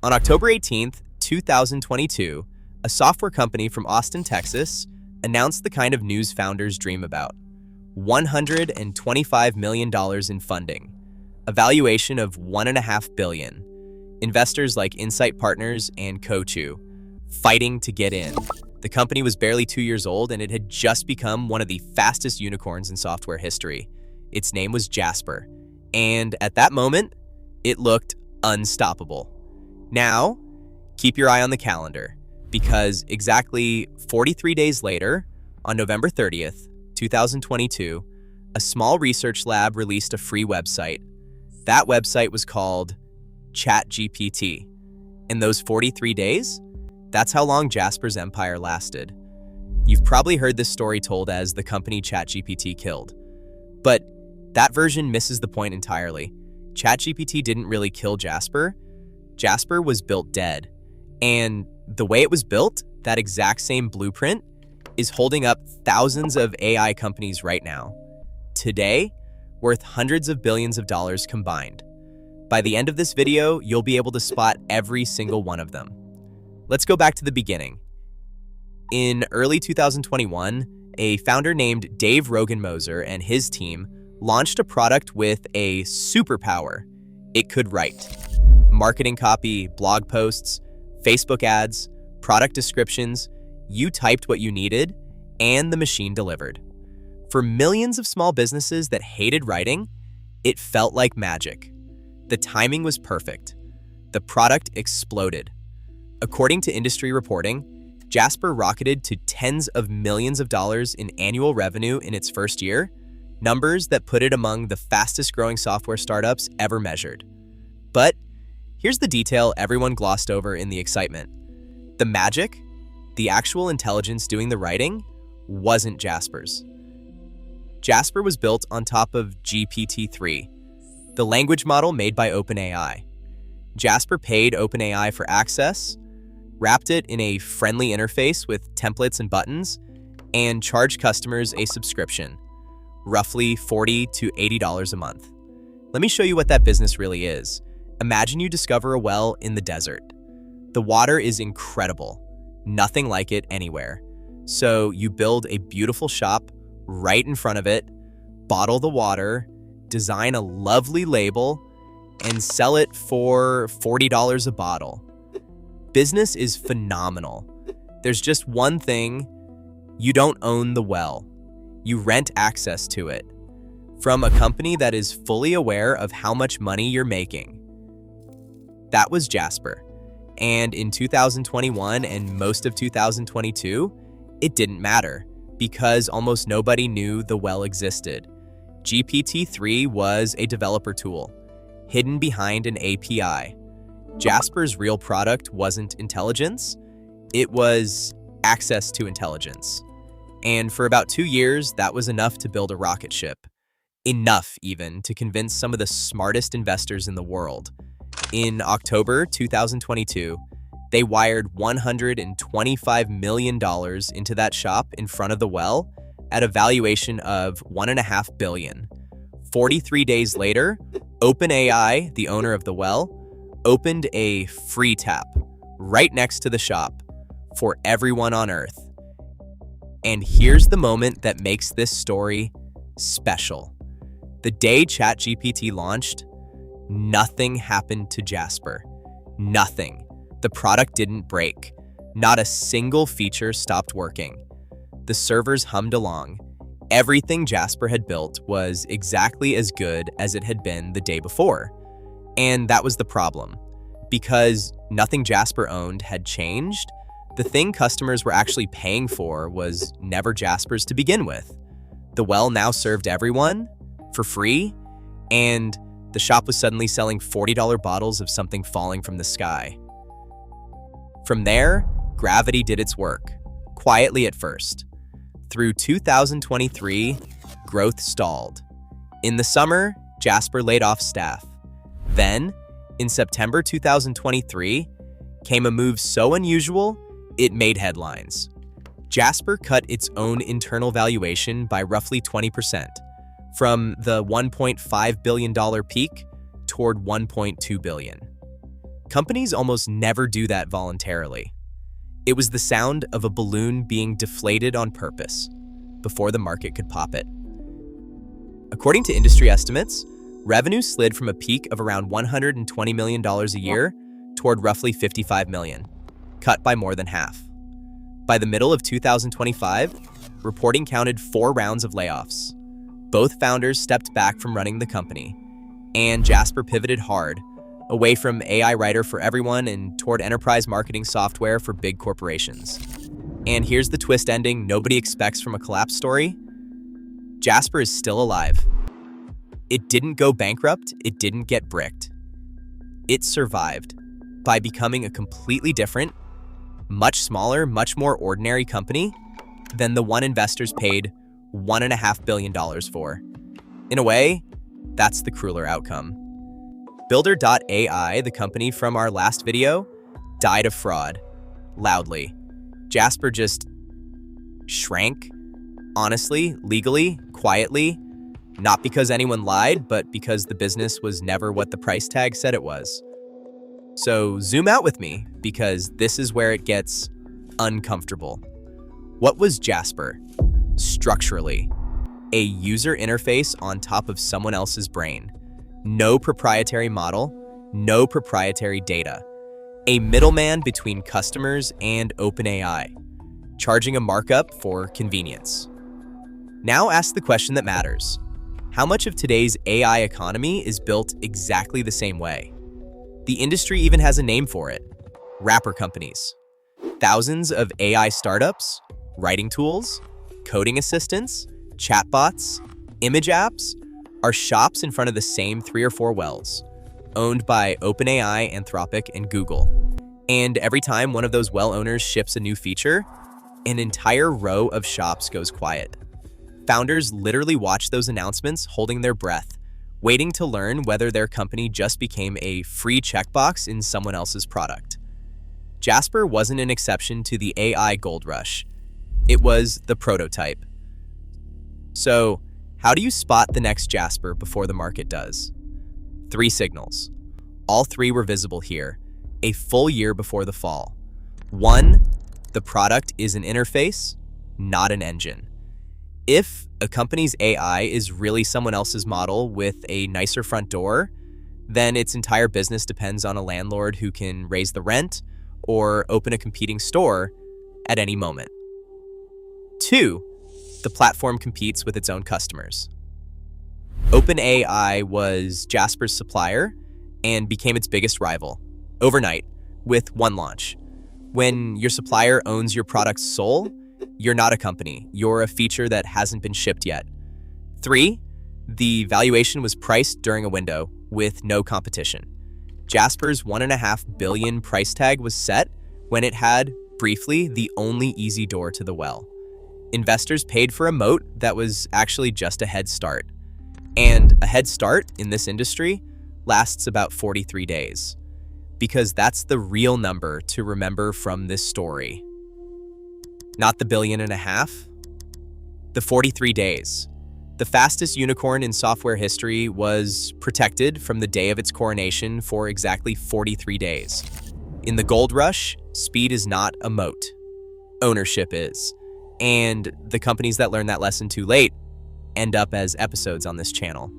On October 18th, 2022, a software company from Austin, Texas, announced the kind of news founders dream about: $125 million in funding, a valuation of $1.5 billion, investors like Insight Partners and Cochu fighting to get in. The company was barely 2 years old, and it had just become one of the fastest unicorns in software history. Its name was Jasper, and at that moment, it looked unstoppable. Now, keep your eye on the calendar, because exactly 43 days later, on November 30th, 2022, a small research lab released a free website. That website was called ChatGPT. In those 43 days, that's how long Jasper's empire lasted. You've probably heard this story told as the company ChatGPT killed. But that version misses the point entirely. ChatGPT didn't really kill Jasper. Jasper was built dead. And the way it was built, that exact same blueprint, is holding up thousands of AI companies right now. Today, worth hundreds of billions of dollars combined. By the end of this video, you'll be able to spot every single one of them. Let's go back to the beginning. In early 2021, a founder named Dave Rogan-Moser and his team launched a product with a superpower. It could write marketing copy, blog posts, Facebook ads, product descriptions. You typed what you needed, and the machine delivered. For millions of small businesses that hated writing, it felt like magic. The timing was perfect. The product exploded. According to industry reporting, Jasper rocketed to tens of millions of dollars in annual revenue in its first year, numbers that put it among the fastest-growing software startups ever measured. But here's the detail everyone glossed over in the excitement. The magic, the actual intelligence doing the writing, wasn't Jasper's. Jasper was built on top of GPT-3, the language model made by OpenAI. Jasper paid OpenAI for access, wrapped it in a friendly interface with templates and buttons, and charged customers a subscription, roughly $40 to $80 a month. Let me show you what that business really is. Imagine you discover a well in the desert. The water is incredible, nothing like it anywhere. So you build a beautiful shop right in front of it, bottle the water, design a lovely label, and sell it for $40 a bottle. Business is phenomenal. There's just one thing: you don't own the well. You rent access to it from a company that is fully aware of how much money you're making. That was Jasper. And in 2021 and most of 2022, it didn't matter because almost nobody knew the well existed. GPT-3 was a developer tool, hidden behind an API. Jasper's real product wasn't intelligence, it was access to intelligence. And for about 2 years, that was enough to build a rocket ship. Enough, even, to convince some of the smartest investors in the world. In October 2022, they wired $125 million into that shop in front of the well at a valuation of $1.5 billion. 43 days later, OpenAI, the owner of the well, opened a free tap right next to the shop for everyone on Earth. And here's the moment that makes this story special. The day ChatGPT launched, nothing happened to Jasper. Nothing. The product didn't break. Not a single feature stopped working. The servers hummed along. Everything Jasper had built was exactly as good as it had been the day before. And that was the problem. Because nothing Jasper owned had changed, the thing customers were actually paying for was never Jasper's to begin with. The well now served everyone for free, and the shop was suddenly selling $40 bottles of something falling from the sky. From there, gravity did its work, quietly at first. Through 2023, growth stalled. In the summer, Jasper laid off staff. Then, in September 2023, came a move so unusual, it made headlines. Jasper cut its own internal valuation by roughly 20%, from the $1.5 billion peak toward $1.2 billion. Companies almost never do that voluntarily. It was the sound of a balloon being deflated on purpose before the market could pop it. According to industry estimates, revenue slid from a peak of around $120 million a year toward roughly $55 million, cut by more than half. By the middle of 2025, reporting counted 4 rounds of layoffs. Both founders stepped back from running the company, and Jasper pivoted hard, away from AI writer for everyone and toward enterprise marketing software for big corporations. And here's the twist ending nobody expects from a collapse story. Jasper is still alive. It didn't go bankrupt, it didn't get bricked. It survived by becoming a completely different, much smaller, much more ordinary company than the one investors paid $1.5 billion for. In a way, that's the crueler outcome. Builder.ai, the company from our last video, died of fraud, loudly. Jasper just shrank, honestly, legally, quietly, not because anyone lied, but because the business was never what the price tag said it was. So zoom out with me, because this is where it gets uncomfortable. What was Jasper? Structurally, a user interface on top of someone else's brain. No proprietary model, no proprietary data. A middleman between customers and OpenAI, charging a markup for convenience. Now ask the question that matters. How much of today's AI economy is built exactly the same way? The industry even has a name for it: wrapper companies. Thousands of AI startups, writing tools, coding assistants, chatbots, image apps are shops in front of the same 3 or 4 wells, owned by OpenAI, Anthropic, and Google. And every time one of those well owners ships a new feature, an entire row of shops goes quiet. Founders literally watch those announcements holding their breath, waiting to learn whether their company just became a free checkbox in someone else's product. Jasper wasn't an exception to the AI gold rush. It was the prototype. So, how do you spot the next Jasper before the market does? 3 signals. All 3 were visible here, a full year before the fall. 1, the product is an interface, not an engine. If a company's AI is really someone else's model with a nicer front door, then its entire business depends on a landlord who can raise the rent or open a competing store at any moment. 2, the platform competes with its own customers. OpenAI was Jasper's supplier and became its biggest rival, overnight, with one launch. When your supplier owns your product's soul, you're not a company, you're a feature that hasn't been shipped yet. 3, the valuation was priced during a window with no competition. Jasper's $1.5 billion price tag was set when it had, briefly, the only easy door to the well. Investors paid for a moat that was actually just a head start. And a head start in this industry lasts about 43 days. Because that's the real number to remember from this story. Not the $1.5 billion, the 43 days. The fastest unicorn in software history was protected from the day of its coronation for exactly 43 days. In the gold rush, speed is not a moat. Ownership is. And the companies that learn that lesson too late end up as episodes on this channel.